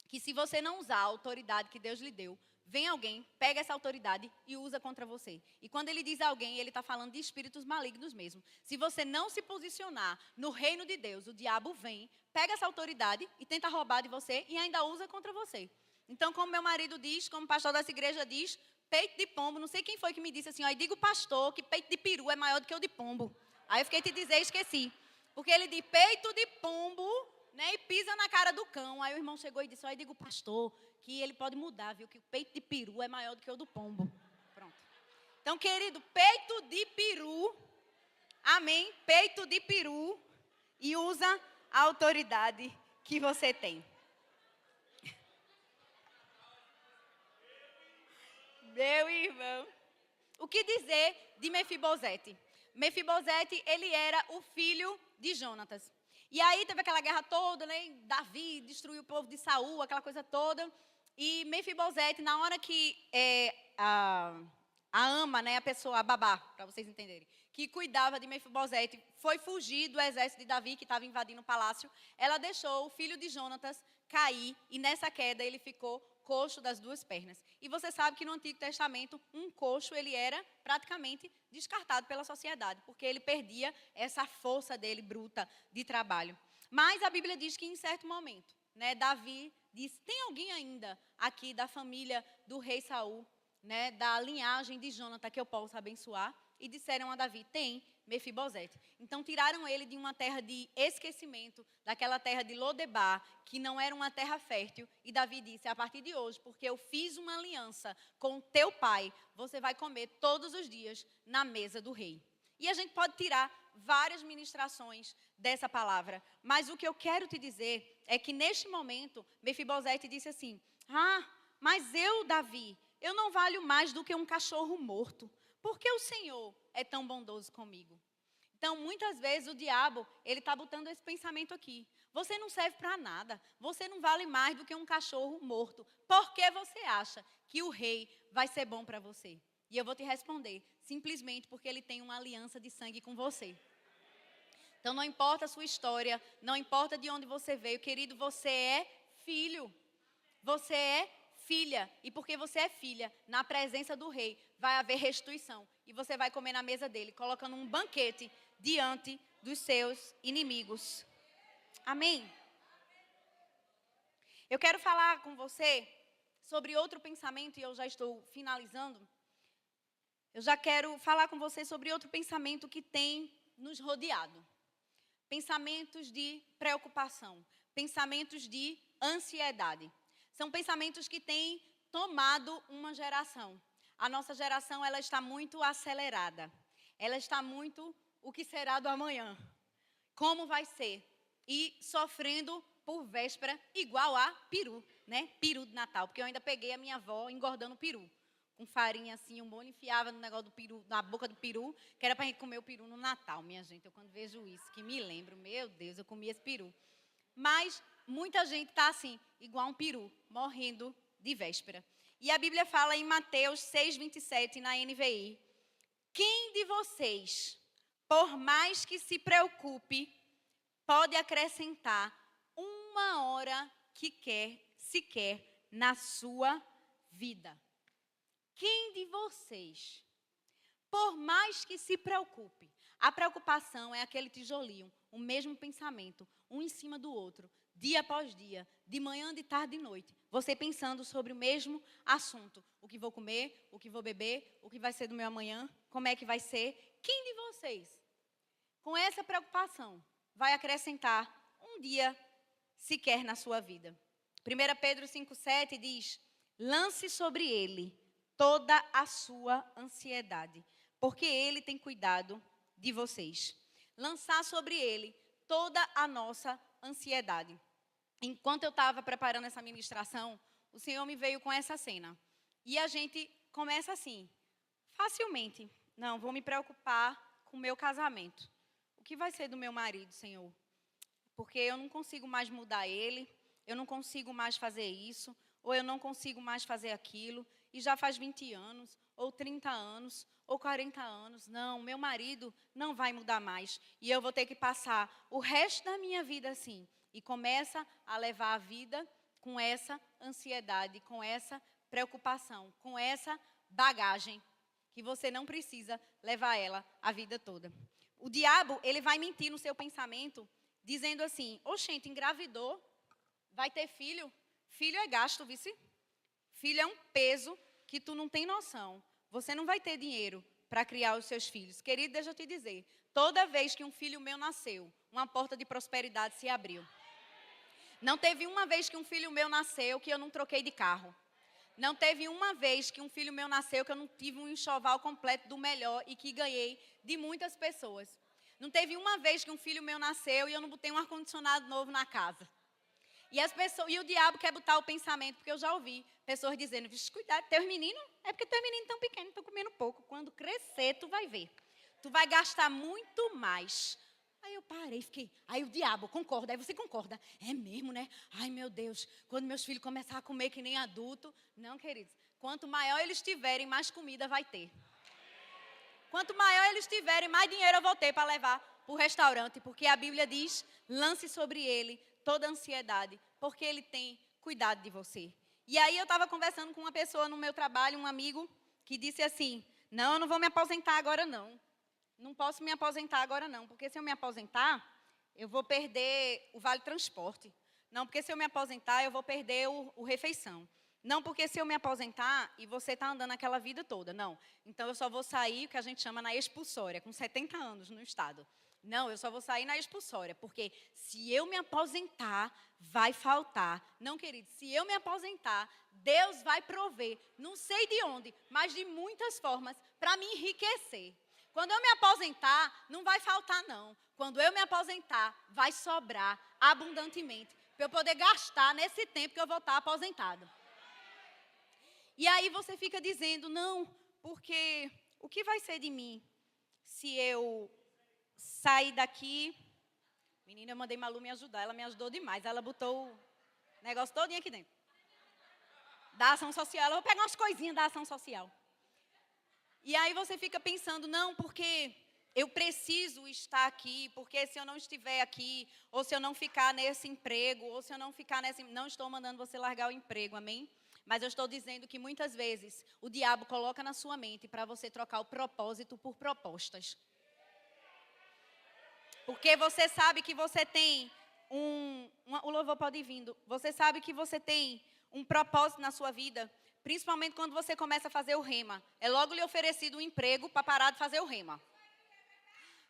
que se você não usar a autoridade que Deus lhe deu, vem alguém, pega essa autoridade e usa contra você. E quando ele diz alguém, ele está falando de espíritos malignos mesmo. Se você não se posicionar no reino de Deus, o diabo vem, pega essa autoridade e tenta roubar de você e ainda usa contra você. Então, como meu marido diz, como o pastor dessa igreja diz, peito de pombo, não sei quem foi que me disse assim, ó, e diga o pastor que peito de peru é maior do que o de pombo. Aí eu fiquei te dizer e esqueci. Porque ele diz peito de pombo, né, e pisa na cara do cão. Aí o irmão chegou e disse, ó, e diga o pastor que ele pode mudar, viu? Que o peito de peru é maior do que o do pombo. Pronto. Então, querido, peito de peru, amém? Peito de peru e usa a autoridade que você tem. Meu irmão. O que dizer de Mefibosete? Mefibosete, ele era o filho de Jonatas. E aí teve aquela guerra toda, né? Davi destruiu o povo de Saul, aquela coisa toda. E Mefibosete, na hora que a ama, né, a pessoa, a babá, para vocês entenderem, que cuidava de Mefibosete, foi fugir do exército de Davi, que estava invadindo o palácio. Ela deixou o filho de Jonatas cair, e nessa queda ele ficou coxo das duas pernas. E você sabe que no Antigo Testamento, um coxo, ele era praticamente descartado pela sociedade, porque ele perdia essa força dele bruta de trabalho. Mas a Bíblia diz que em certo momento, né, Davi disse, tem alguém ainda aqui da família do rei Saul, né, da linhagem de Jonathan que eu possa abençoar? E disseram a Davi, tem Mefibosete. Então tiraram ele de uma terra de esquecimento, daquela terra de Lodebar, que não era uma terra fértil. E Davi disse, a partir de hoje, porque eu fiz uma aliança com teu pai, você vai comer todos os dias na mesa do rei. E a gente pode tirar várias ministrações dessa palavra. Mas o que eu quero te dizer é que neste momento, Mefibosete disse assim, mas eu, Davi, eu não valho mais do que um cachorro morto. Por que o Senhor é tão bondoso comigo? Então, muitas vezes o diabo, ele está botando esse pensamento aqui. Você não serve para nada. Você não vale mais do que um cachorro morto. Por que você acha que o rei vai ser bom para você? E eu vou te responder, simplesmente porque ele tem uma aliança de sangue com você. Então, não importa a sua história, não importa de onde você veio, querido, você é filho. Você é filha. E porque você é filha, na presença do rei, vai haver restituição. E você vai comer na mesa dele, colocando um banquete diante dos seus inimigos. Amém? Eu quero falar com você sobre outro pensamento, e eu já estou finalizando. Eu já quero falar com você sobre outro pensamento que tem nos rodeado. Pensamentos de preocupação, pensamentos de ansiedade. São pensamentos que têm tomado uma geração. A nossa geração, ela está muito acelerada. Ela está muito o que será do amanhã. Como vai ser? E sofrendo por véspera igual a peru, né? Peru de Natal. Porque eu ainda peguei a minha avó engordando peru. Com farinha assim, um molho, enfiava no negócio do peru, na boca do peru, que era pra gente comer o peru no Natal, minha gente. Eu quando vejo isso, que me lembro, meu Deus, eu comi esse peru. Mas muita gente está assim, igual um peru, morrendo de véspera. E a Bíblia fala em Mateus 6:27, na NVI. Quem de vocês, por mais que se preocupe, pode acrescentar uma hora que quer, sequer, na sua vida? Quem de vocês, por mais que se preocupe, a preocupação é aquele tijolinho, o mesmo pensamento, um em cima do outro, dia após dia, de manhã, de tarde e de noite. Você pensando sobre o mesmo assunto. O que vou comer, o que vou beber, o que vai ser do meu amanhã, como é que vai ser. Quem de vocês, com essa preocupação, vai acrescentar um dia sequer na sua vida? 1 Pedro 5,7 diz, lance sobre ele toda a sua ansiedade, porque ele tem cuidado de vocês. Lançar sobre ele toda a nossa ansiedade. Enquanto eu estava preparando essa ministração, o Senhor me veio com essa cena. E a gente começa assim, facilmente. Não, vou me preocupar com o meu casamento. O que vai ser do meu marido, Senhor? Porque eu não consigo mais mudar ele, eu não consigo mais fazer isso, ou eu não consigo mais fazer aquilo, e já faz 20 anos, ou 30 anos, ou 40 anos. Não, meu marido não vai mudar mais, e eu vou ter que passar o resto da minha vida assim. E começa a levar a vida com essa ansiedade, com essa preocupação, com essa bagagem, que você não precisa levar ela a vida toda. O diabo, ele vai mentir no seu pensamento, dizendo assim, oxente, engravidou, vai ter filho? Filho é gasto, vice? Filho é um peso que tu não tem noção. Você não vai ter dinheiro para criar os seus filhos. Querido, deixa eu te dizer, toda vez que um filho meu nasceu, uma porta de prosperidade se abriu. Não teve uma vez que um filho meu nasceu que eu não troquei de carro. Não teve uma vez que um filho meu nasceu que eu não tive um enxoval completo do melhor e que ganhei de muitas pessoas. Não teve uma vez que um filho meu nasceu e eu não botei um ar-condicionado novo na casa. E o diabo quer botar o pensamento, porque eu já ouvi pessoas dizendo, cuidado, teus meninos, é porque teus meninos estão pequenos, estão comendo pouco. Quando crescer, tu vai ver. Tu vai gastar muito mais. Aí eu parei, fiquei, aí o diabo concorda, aí você concorda. É mesmo, né? Ai, meu Deus, quando meus filhos começarem a comer que nem adulto. Não, queridos, quanto maior eles tiverem, mais comida vai ter. Quanto maior eles tiverem, mais dinheiro eu vou ter para levar para o restaurante. Porque a Bíblia diz, lance sobre ele toda a ansiedade, porque ele tem cuidado de você. E aí eu estava conversando com uma pessoa no meu trabalho, um amigo, que disse assim, não, eu não vou me aposentar agora não. Não posso me aposentar agora não, porque se eu me aposentar, eu vou perder o vale transporte. Não, porque se eu me aposentar, eu vou perder o refeição. Não, porque se eu me aposentar e você está andando aquela vida toda. Não, então eu só vou sair o que a gente chama na expulsória, com 70 anos no estado. Não, eu só vou sair na expulsória, porque se eu me aposentar, vai faltar. Não, querido, se eu me aposentar, Deus vai prover, não sei de onde, mas de muitas formas, para me enriquecer. Quando eu me aposentar, não vai faltar, não. Quando eu me aposentar, vai sobrar abundantemente, para eu poder gastar nesse tempo que eu vou estar aposentado. E aí você fica dizendo, não, porque o que vai ser de mim se eu sair daqui? Menina, eu mandei Malu me ajudar, ela me ajudou demais. Ela botou o negócio todinho aqui dentro. Da ação social, eu vou pegar umas coisinhas da ação social. E aí você fica pensando, não, porque eu preciso estar aqui, porque se eu não estiver aqui, ou se eu não ficar nesse emprego, ou se eu não ficar nesse... Não estou mandando você largar o emprego, amém? Mas eu estou dizendo que muitas vezes o diabo coloca na sua mente para você trocar o propósito por propostas. Porque você sabe que você tem o louvor pode ir vindo. Você sabe que você tem um propósito na sua vida, principalmente quando você começa a fazer o rema. É logo lhe oferecido um emprego para parar de fazer o rema.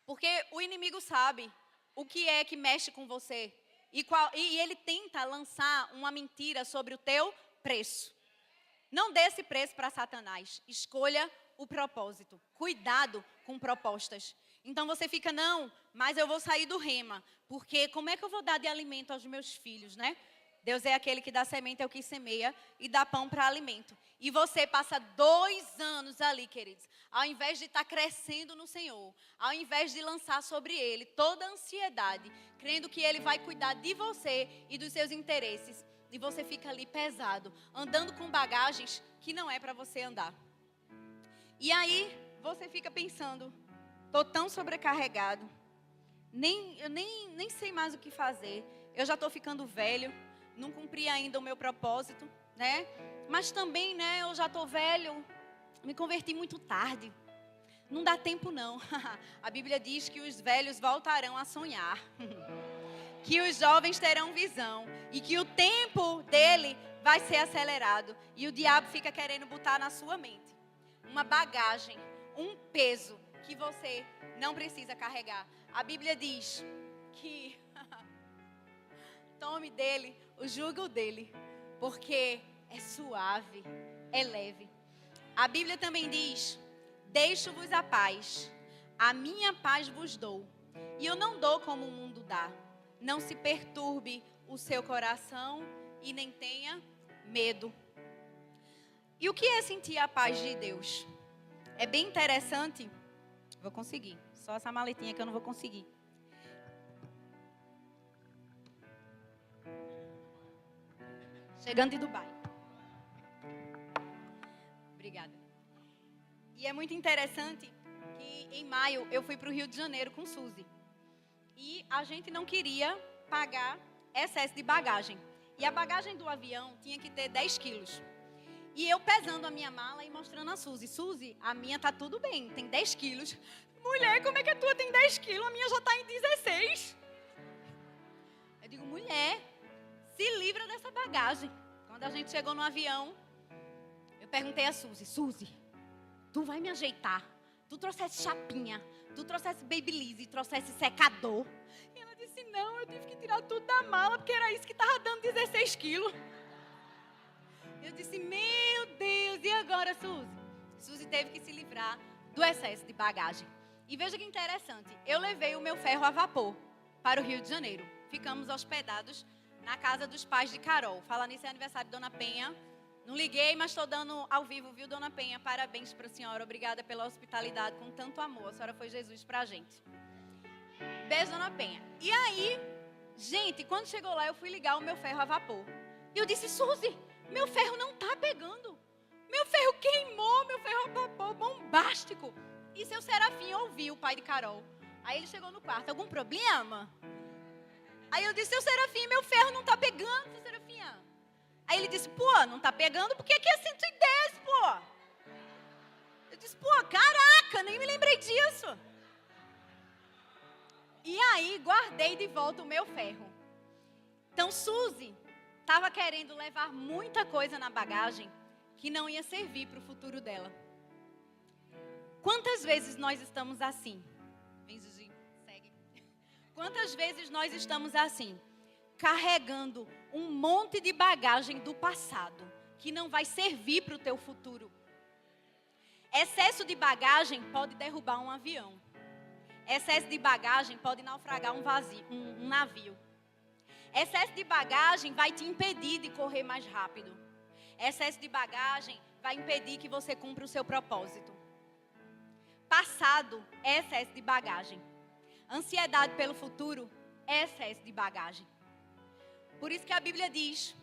Porque o inimigo sabe o que é que mexe com você. E ele tenta lançar uma mentira sobre o teu preço. Não dê esse preço para Satanás. Escolha o propósito. Cuidado com propostas. Então você fica, não, mas eu vou sair do rema. Porque como é que eu vou dar de alimento aos meus filhos, né? Deus é aquele que dá semente ao que semeia e dá pão para alimento. E você passa 2 anos ali, queridos. Ao invés de estar crescendo no Senhor, ao invés de lançar sobre Ele toda a ansiedade, crendo que Ele vai cuidar de você e dos seus interesses. E você fica ali pesado, andando com bagagens que não é para você andar. E aí, você fica pensando, estou tão sobrecarregado, eu nem sei mais o que fazer, eu já estou ficando velho, não cumpri ainda o meu propósito, né? Mas também, né, eu já estou velho, me converti muito tarde, não dá tempo não. A Bíblia diz que os velhos voltarão a sonhar, que os jovens terão visão e que o tempo dele vai ser acelerado. E o diabo fica querendo botar na sua mente uma bagagem, um peso que você não precisa carregar. A Bíblia diz que tome dele o jugo dele, porque é suave, é leve. A Bíblia também diz: deixo-vos a paz, a minha paz vos dou, e eu não dou como o mundo dá. Não se perturbe o seu coração e nem tenha medo. E o que é sentir a paz de Deus? É bem interessante. Vou conseguir. Só essa maletinha que eu não vou conseguir. Chegando de Dubai. Obrigada. E é muito interessante que em maio eu fui para o Rio de Janeiro com Suzy. E a gente não queria pagar excesso de bagagem. E a bagagem do avião tinha que ter 10 quilos. E eu pesando a minha mala e mostrando a Suzy. Suzy, a minha tá tudo bem, tem 10 quilos. Mulher, como é que a tua tem 10 quilos? A minha já tá em 16. Eu digo, mulher, se livra dessa bagagem. Quando a gente chegou no avião, eu perguntei a Suzy, Suzy, tu vai me ajeitar? Tu trouxesse chapinha, tu trouxesse babyliss, trouxesse secador. E ela disse, não, eu tive que tirar tudo da mala, porque era isso que estava dando 16 quilos. Eu disse, meu Deus, e agora, Suzy? Suzy teve que se livrar do excesso de bagagem. E veja que interessante, eu levei o meu ferro a vapor para o Rio de Janeiro. Ficamos hospedados na casa dos pais de Carol. Fala nisso, é aniversário de Dona Penha. Não liguei, mas estou dando ao vivo, viu, Dona Penha? Parabéns para a senhora. Obrigada pela hospitalidade com tanto amor. A senhora foi Jesus para a gente. Beijo, Dona Penha. E aí, gente, quando chegou lá, eu fui ligar o meu ferro a vapor. E eu disse, Suzy, meu ferro não está pegando. Meu ferro queimou, meu ferro a vapor, bombástico. E seu Serafim ouviu, o pai de Carol. Aí ele chegou no quarto, algum problema? Aí eu disse, seu Serafim, meu ferro não está pegando, seu Serafinha. Aí ele disse, pô, não tá pegando porque aqui é 110, pô. Eu disse, pô, caraca, nem me lembrei disso. E aí, guardei de volta o meu ferro. Então, Suzy estava querendo levar muita coisa na bagagem que não ia servir para o futuro dela. Quantas vezes nós estamos assim? Vem, Gigi, segue. Quantas vezes nós estamos assim? Carregando um monte de bagagem do passado, que não vai servir para o teu futuro. Excesso de bagagem pode derrubar um avião. Excesso de bagagem pode naufragar um navio. Excesso de bagagem vai te impedir de correr mais rápido. Excesso de bagagem vai impedir que você cumpra o seu propósito. Passado é excesso de bagagem. Ansiedade pelo futuro é excesso de bagagem. Por isso que a Bíblia diz,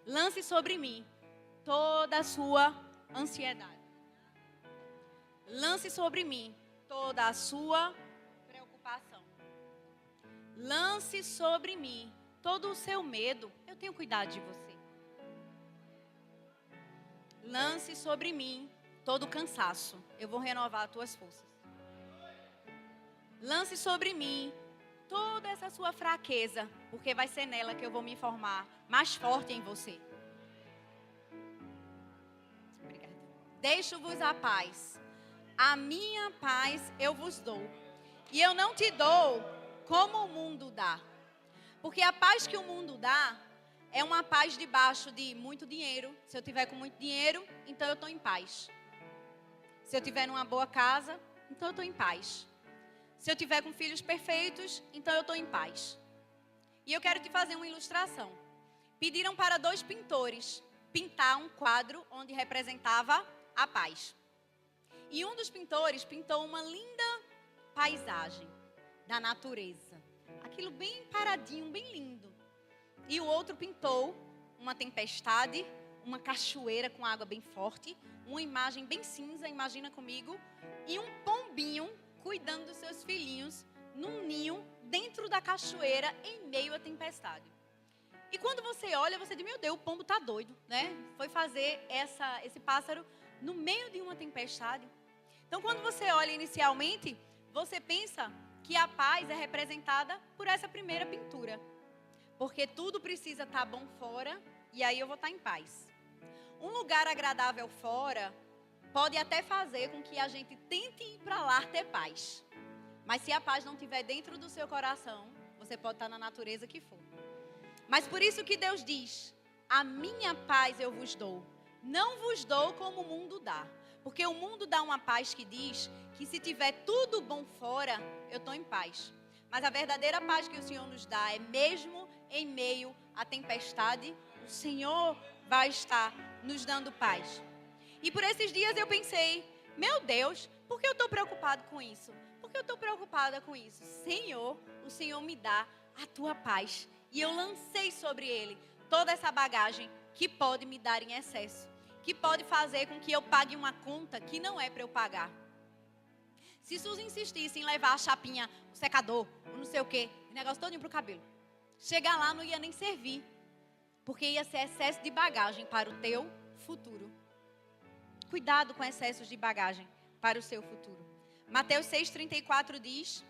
lance sobre mim toda a sua ansiedade. Lance sobre mim toda a sua preocupação. Lance sobre mim todo o seu medo. Eu tenho cuidado de você. Lance sobre mim todo o cansaço. Eu vou renovar as tuas forças. Lance sobre mim toda essa sua fraqueza, porque vai ser nela que eu vou me formar mais forte em você. Obrigada. Deixo-vos a paz. A minha paz eu vos dou. E eu não te dou como o mundo dá. Porque a paz que o mundo dá é uma paz debaixo de muito dinheiro. Se eu tiver com muito dinheiro, então eu estou em paz. Se eu tiver numa boa casa, então eu estou em paz. Se eu tiver com filhos perfeitos, então eu estou em paz. E eu quero te fazer uma ilustração. Pediram para 2 pintores pintar um quadro onde representava a paz. E um dos pintores pintou uma linda paisagem da natureza. Aquilo bem paradinho, bem lindo. E o outro pintou uma tempestade, uma cachoeira com água bem forte, uma imagem bem cinza, imagina comigo, e um pombinho cuidando dos seus filhinhos num ninho dentro da cachoeira em meio à tempestade. E quando você olha, você diz, meu Deus, o pombo está doido, né? Foi fazer esse pássaro no meio de uma tempestade. Então, quando você olha inicialmente, você pensa que a paz é representada por essa primeira pintura. Porque tudo precisa estar bom fora e aí eu vou estar em paz. Um lugar agradável fora pode até fazer com que a gente tente ir para lá ter paz. Mas se a paz não estiver dentro do seu coração, você pode estar na natureza que for. Mas por isso que Deus diz, a minha paz eu vos dou. Não vos dou como o mundo dá. Porque o mundo dá uma paz que diz que se tiver tudo bom fora, eu estou em paz. Mas a verdadeira paz que o Senhor nos dá é mesmo em meio à tempestade, o Senhor vai estar nos dando paz. E por esses dias eu pensei, meu Deus, por que eu estou preocupado com isso? Por que eu estou preocupada com isso? Senhor, o Senhor me dá a tua paz. E eu lancei sobre ele toda essa bagagem que pode me dar em excesso. Que pode fazer com que eu pague uma conta que não é para eu pagar. Se Suzy insistisse em levar a chapinha, o secador, o não sei o quê, o negócio todinho pro cabelo. Chegar lá não ia nem servir. Porque ia ser excesso de bagagem para o teu futuro. Cuidado com excessos de bagagem para o seu futuro. Mateus 6,34 diz,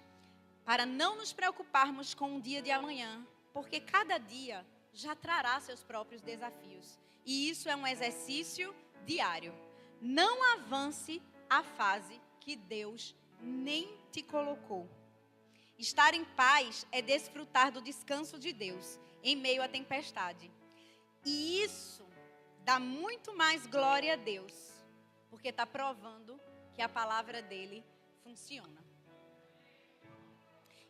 para não nos preocuparmos com o dia de amanhã, porque cada dia já trará seus próprios desafios. E isso é um exercício diário. Não avance a fase que Deus nem te colocou. Estar em paz é desfrutar do descanso de Deus em meio à tempestade. E isso dá muito mais glória a Deus, porque está provando que a palavra dele funciona.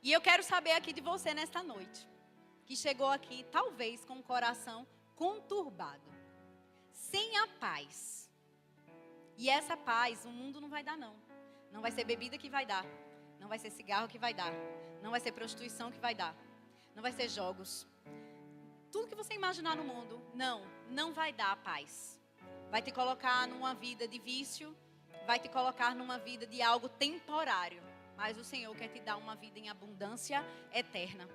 E eu quero saber aqui de você nesta noite, que chegou aqui talvez com o coração conturbado, sem a paz. E essa paz o mundo não vai dar não. Não vai ser bebida que vai dar. Não vai ser cigarro que vai dar. Não vai ser prostituição que vai dar. Não vai ser jogos. Tudo que você imaginar no mundo, não vai dar a paz. Vai te colocar numa vida de vício. Vai te colocar numa vida de algo temporário. Mas o Senhor quer te dar uma vida em abundância eterna.